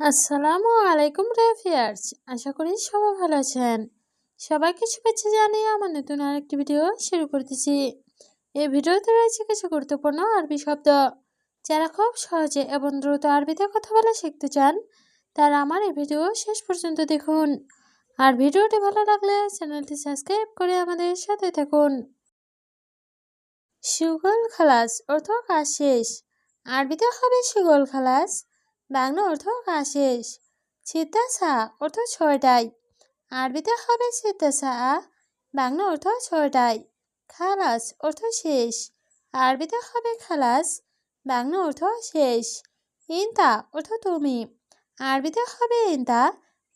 আসসালামু আলাইকুম রেফিয়ার্স। আশা করি সবাই ভালো আছেন। সবাইকে শুভেচ্ছা জানিয়ে আমার নতুন আরেকটি ভিডিও শুরু করতেছি। এই ভিডিওতে রয়েছে কিছু গুরুত্বপূর্ণ আরবি শব্দ। যারা খুব সহজে এবং দ্রুত আরবিতে কথা বলা শিখতে চান তারা আমার এই ভিডিও শেষ পর্যন্ত দেখুন। আর ভিডিওটি ভালো লাগলে চ্যানেলটি সাবস্ক্রাইব করে আমাদের সাথে থাকুন। সুগল খালাস অর্থ কাজ শেষ। আরবিতে হবে সুগল খালাস, বাংলা অর্থ কাজ শেষ। সিত্তা সা অর্থ ছয়টায়। আরবিতে হবে সিত্তা সা, বাংলা অর্থ ছয়টায়। খালাস অর্থ শেষ। আরবিতে হবে খালাস, বাংলা অর্থ শেষ। ইনতা অর্থ তুমি। আরবিতে হবে ইনতা,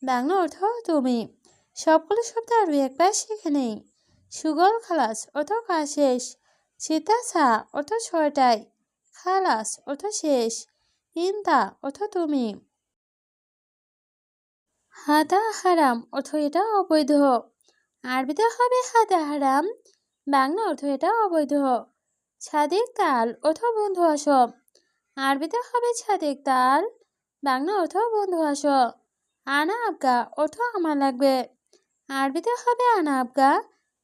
বাংলা অর্থ তুমি। সবগুলো শব্দ আরবি একবার শিখে নেই। সুগল খালাস অর্থ কাজ শেষ। সিত্তা সা অর্থ ছয়টায়। খালাস অর্থ শেষ। ইনতা অর্থ তুমি। হাদা হারাম অর্থ এটা অবৈধ। আরবিতে হবে হাদা হারাম, বাংলা অর্থ এটা অবৈধ। ছাদিক তাল অর্থ বন্ধু আসো। আরবিতে হবে ছাদিক তাল, বাংলা অর্থ বন্ধু আসো। আনা আবগা অর্থ আমার লাগবে। আরবিতে হবে আনা আবগা,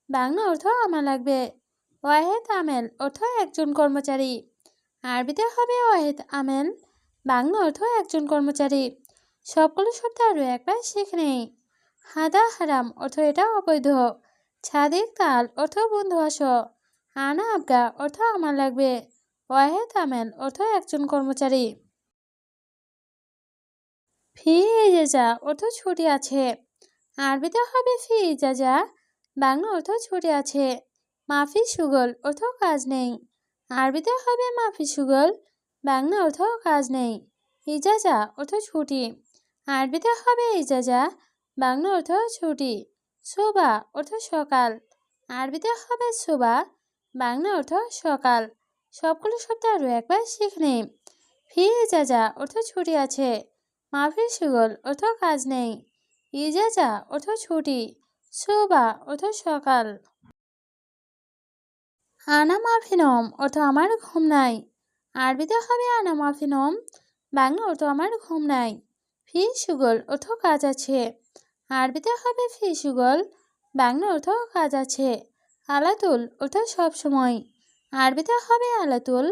বাংলা অর্থ আমার লাগবে। ওয়াহেদ আমেল অর্থ একজন কর্মচারী। আরবিতে হবে ওয়াহেদ আমেল, বাংলা অর্থ একজন কর্মচারী। সবগুলো শব্দ আরও একবার শিখে নেই। হাদা হারাম অর্থ এটা অবৈধ। ছাদিক তাল অর্থ বন্ধু আসো। আনা আবগা অর্থ আমার লাগবে। ওয়াহেদ আমেল অর্থ একজন কর্মচারী। ফি ইজাজা অর্থ ছুটি আছে। আরবিতে হবে ফি ইজাজা, বাংলা অর্থ ছুটি আছে। মাফি সুগল অর্থ কাজ নেই। আরবিতে হবে মাফি সুগল, বাংলা অর্থ কাজ নেই। ইজাজা অর্থ ছুটি। আরবিতে হবে ইজাজা, বাংলা অর্থ ছুটি। সোবা অর্থ সকাল। আরবিতে হবে সোবা, বাংলা অর্থ সকাল। সবগুলো শব্দ আরও একবার শিখে নেই। ফি ইজাজা অর্থ ছুটি আছে। মাফি সুগল অর্থ কাজ নেই। ইজাজা অর্থ ছুটি। সোবা অর্থ সকাল। আনা মাফিনম অর্থ আমার ঘুম নাই। আরবিতে হবে আনা মাফিনম, বাংলা অর্থ আমার ঘুম নাই। ফি সুগল অর্থ কাজ আছে। আরবিতে হবে ফি সুগল, বাংলা অর্থ কাজ আছে। আলাতুল অর্থ সব সময়। আরবিতে হবে আলাতুল,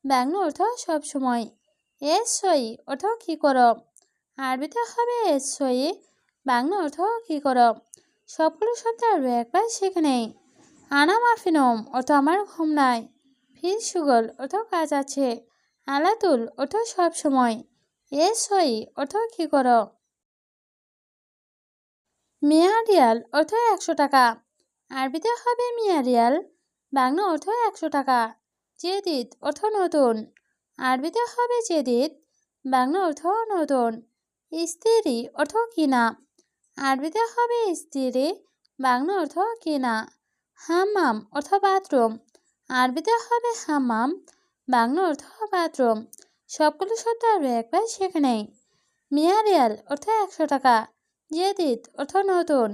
বাংলা অর্থ সব সময়। এস সই অর্থ কি করো। আরবিতে হবে এস সই, বাংলা অর্থ কি করো। সবগুলো শব্দ আরও একবার শিখে নেই। আনা মাফিনম অর্থ আমার ঘুম নাই। ফি সুগল অর্থ কাজ আছে। আলাতুল অর্থ সব সময়। এস সই অর্থ কি করো। মিয়া রিয়াল অর্থ 100 টাকা। আরবিতে হবে মিয়া রিয়াল, বাংলা অর্থ 100 টাকা। জেদিদ অর্থ নতুন। আরবিতে হবে জেদিদ, বাংলা অর্থ নতুন। স্ত্রী অর্থ কিনা। আরবিতে হবে স্ত্রী, বাংলা অর্থ কিনা। হাম্মাম অর্থ বাথরুম। আরবিতে হবে হাম্মাম, বাংলা অর্থ বাথরুম। সবগুলো শব্দ আরও একবার শিখে নেই। মিয়া রিয়াল অর্থ 100 টাকা। জেদিদ অর্থ নতুন।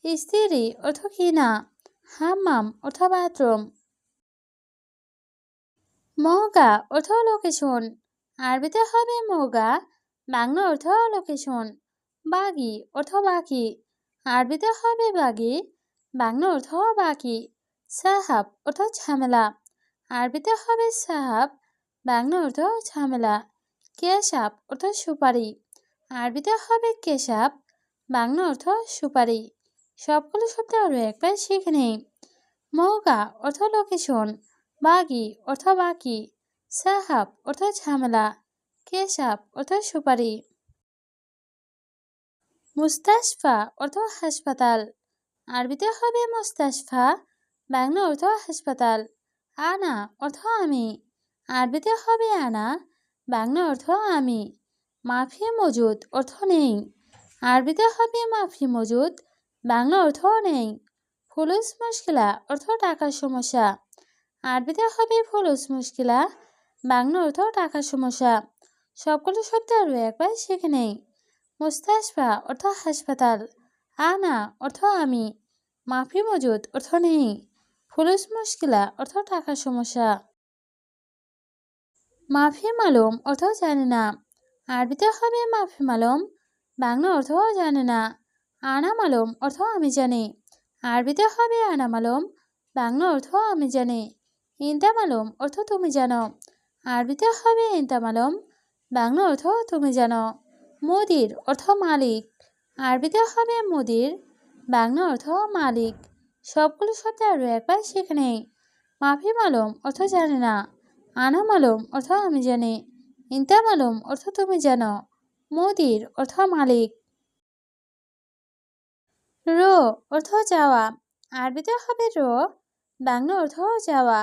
স্ত্রী অর্থ কিনা। হাম্মাম অর্থ বাথরুম। মৌগা অর্থ লোকেশন। আরবিতে হবে মৌগা, বাংলা অর্থ লোকেশন। বাগি অর্থ বাকি। আরবিতে হবে বাগি, বাংলা অর্থ বাকি। সাহাব অর্থ ঝামেলা। আরবিতে হবে সাহাব, বাংলা অর্থ ঝামেলা। কেশাব অর্থ সুপারি। আরবিতে হবে কেশাব, বাংলা অর্থ সুপারি। সবগুলো শব্দ আরও একবার শিখে নেই। মৌগা অর্থ লোকেশন, বাগি অর্থ বাকি, সাহাব অর্থ ঝামেলা, কেশাব অর্থ সুপারি। মুস্তাশফা অর্থ হাসপাতাল। আরবিতে হবে মুস্তাশফা, বাংলা অর্থ হাসপাতাল। আনা অর্থ আমি। আরবিতে হবে আনা, বাংলা অর্থ আমি। মাফি মজুদ অর্থ নেই। আরবিতে হবে মাফি মজুদ, বাংলা অর্থ নেই। ফুলুস মুশকিলা অর্থ টাকার সমস্যা। আরবিতে হবে ফুলুস মুশকিলা, বাংলা অর্থ টাকার সমস্যা। সবগুলো শব্দ আরও একবার শিখে নেই। মুস্তাশফা অর্থ হাসপাতাল। আনা অর্থ আমি। মাফি মজুদ অর্থ নেই। ফুলুস মুশকিলা অর্থ টাকার সমস্যা। মাফি মালুম অর্থ জানি না। আরবিতে হবে মাফি মালুম, বাংলা অর্থ জানে না। আনা মালুম অর্থ আমি জানি। আরবিতে হবে আনা মালুম, বাংলা অর্থ আমি জানি। ইনতা মালুম অর্থ তুমি জানো। আরবিতে হবে ইনতা মালুম, বাংলা অর্থ তুমি জানো। মুদির অর্থ মালিক। আরবিতে হবে মুদির, বাংলা অর্থ মালিক। সবগুলো শব্দ আরও একবার শিখে নেই। মাফি মালুম অর্থ জানে না। আনা মালুম অর্থ আমি জানি। ইনতা মালুম অর্থ তুমি জানো। মুদির অর্থ মালিক। রো অর্থ যাওয়া। আরবিতে হবে রো, বাংলা অর্থ যাওয়া।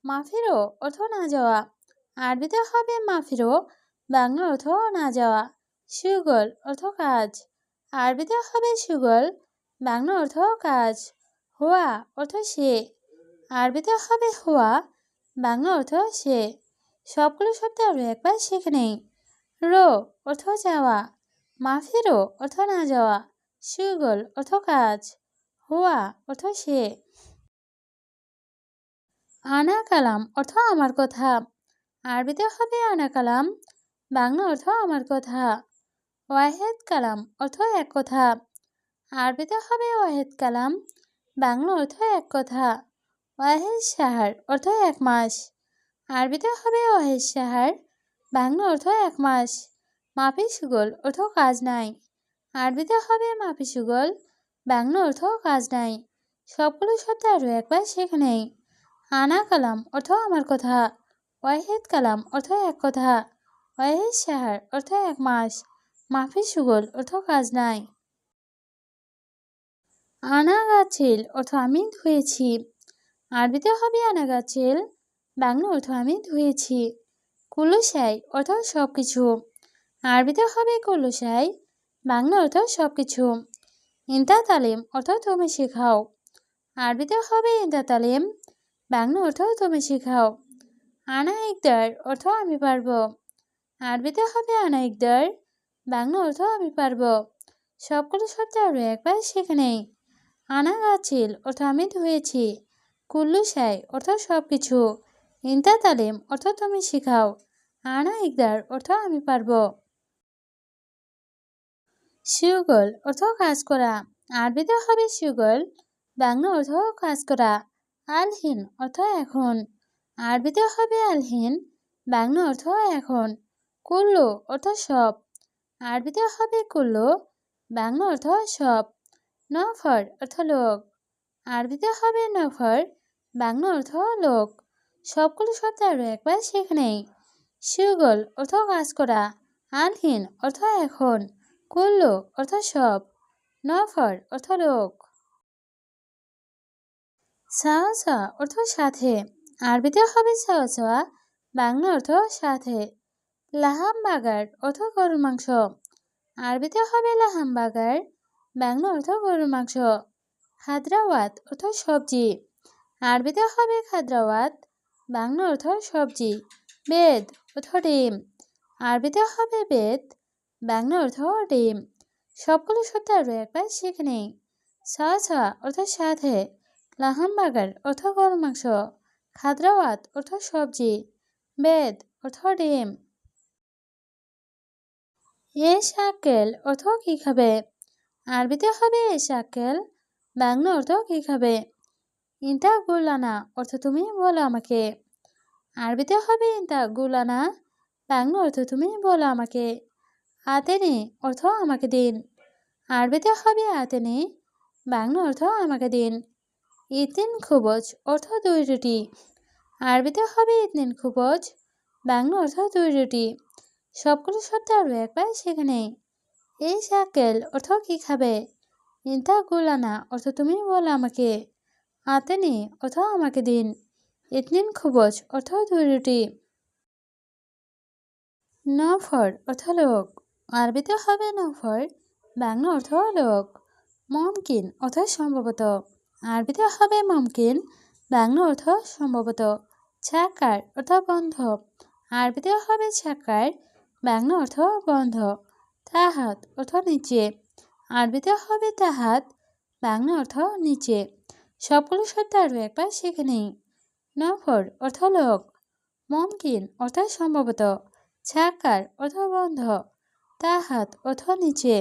মাফিরো অর্থ না যাওয়া। আরবিতে হবে মাফিরো, বাংলা অর্থ না যাওয়া। সুগল অর্থ কাজ। আরবিতে হবে সুগল, বাংলা অর্থ কাজ। হুয়া অর্থ সে। আরবিতে হবে হুয়া, বাংলা অর্থ সে। সবগুলো শব্দ আরও একবার শিখে নেই। রো অর্থ যাওয়া, মাফিরো অর্থ না যাওয়া, সুগল অর্থ কাজ, হুয়া অর্থ সে। আনা কালাম অর্থ আমার কথা। আরবিতে হবে আনা কালাম, বাংলা অর্থ আমার কথা। ওয়াহেদ কালাম অর্থ এক কথা। আরবিতে হবে ওয়াহেদ কালাম, বাংলা অর্থ এক কথা। ওয়াহেদ শাহর অর্থ এক মাস। আরবিতে হবে ওয়াহেদ শাহর, বাংলা অর্থ এক মাস। মাফি সুগল অর্থ কাজ নাই। আরবিতে হবে মাফি সুগল, বাংলা অর্থ কাজ নাই। সবগুলো শব্দ আরও একবার শিখে নেই। আনা কালাম অর্থ আমার কথা। ওয়াহেদ কালাম অর্থ এক কথা। ওয়াহেদ শাহর অর্থ এক মাস। মাফি সুগল অর্থ কাজ নাই। আনা গাছিল অর্থ আমি ধুয়েছি। আরবিতে হবে আনা গাছিল, বাংলা অর্থ আমি ধুয়েছি। কুলুসাই অর্থ সব কিছু। আরবিতে হবে কুলুসাই, বাংলা অর্থ সব কিছু। ইনতা তালিম অর্থ তুমি শেখাও। আরবিতে হবে ইনতা তালিম, বাংলা অর্থ তুমি শেখাও। আনা ইকদার অর্থ আমি পারবো। আরবিতে হবে আনা ইকদার, বাংলা অর্থ আমি পারবো। সবগুলো শব্দ আরও একবার শিখে নেই। আনা গাছিল অর্থ আমি ধুয়েছি। কুল্লু সাই অর্থ সব কিছু। ইনতা তালিম অর্থ তুমি শেখাও। আনা ইকদার অর্থ আমি পারবো। সুগল অর্থ কাজ করা। আরবিতে হবে সুগল, বাংলা অর্থ কাজ করা। আলহিন অর্থ এখন। আরবিতে হবে আলহিন, বাংলা অর্থ এখন। কুল্লু অর্থ সব। আরবিতে হবে কুল্লু, বাংলা অর্থ সব। নফর অর্থ লোক। আরবিতে হবে নফর, বাংলা অর্থ লোক। সবগুলো শব্দ আরও একবার শিখে নেই। সুগল অর্থ কাজ করা। আলহিন অর্থ এখন। কুল্লু অর্থ সব। নফর অর্থ লোক। সাওয়া অর্থ সাথে। আরবিতে হবে সাওয়া, বাংলা অর্থ সাথে। লাহাম বাগার অর্থ গরুর মাংস। আরবিতে হবে লাহাম বাগার, বাংলা অর্থ গরুর মাংস। খাদ্রাওয়াত অর্থ সবজি। আরবিতে হবে খাদ্রাওয়াত, বাংলা অর্থ সবজি। বেদ অর্থ ডিম। আরবিতে হবে বেদ, বাংলা অর্থ ডিম। সবগুলো শব্দ আরও একবার শিখে নেই। সাওয়া অর্থ সাথে। লাহাম বাগার অর্থ গরুর মাংস। খাদ্রাওয়াত অর্থ সবজি। বেদ অর্থ ডিম। এ শাকেল অর্থ কি খাবে। আরবিতে হবে এ শাকেল, বাংলা অর্থ কি খাবে। ইনতা গুলানা অর্থ তুমি বলো আমাকে। আরবিতে হবে ইনতা গুলানা, বাংলা অর্থ তুমি বলো আমাকে। আতেনে অর্থ আমাকে দিন। আরবিতে হবে আতেনে, বাংলা অর্থ আমাকে দিন। ইতিন খুবজ অর্থ দুই রুটি। আরবিতে হবে ইতনিন খুবজ, বাংলা অর্থ দুই রুটি। সবগুলো শব্দ আরও একবার শিখে নেই। এই শাকেল অর্থ কি খাবে। ইনতা গুলানা অর্থ তুমি বলো আমাকে। আতেনে অর্থ আমাকে দিন। ইতনিন খুবজ অর্থ দুই রুটি। নফর অর্থ লোক। আরবিতে হবে নফর, বাংলা অর্থ লোক। মমকিন অর্থ সম্ভবত। আরবিতে হবে মমকিন, বাংলা অর্থ সম্ভবত। ছাকার অর্থ বন্ধ। আরবিতে হবে ছাকার, বাংলা অর্থ বন্ধ। তাহাত অর্থ নিচে। আরবিতে হবে তাহাত, বাংলা অর্থ নিচে। সবগুলো শব্দ আরও একবার শিখে নেই। নফর অর্থ লোক, মমকিন অর্থ সম্ভবত, ছাকার অর্থ বন্ধ, তাহাত অর্থ নিচে।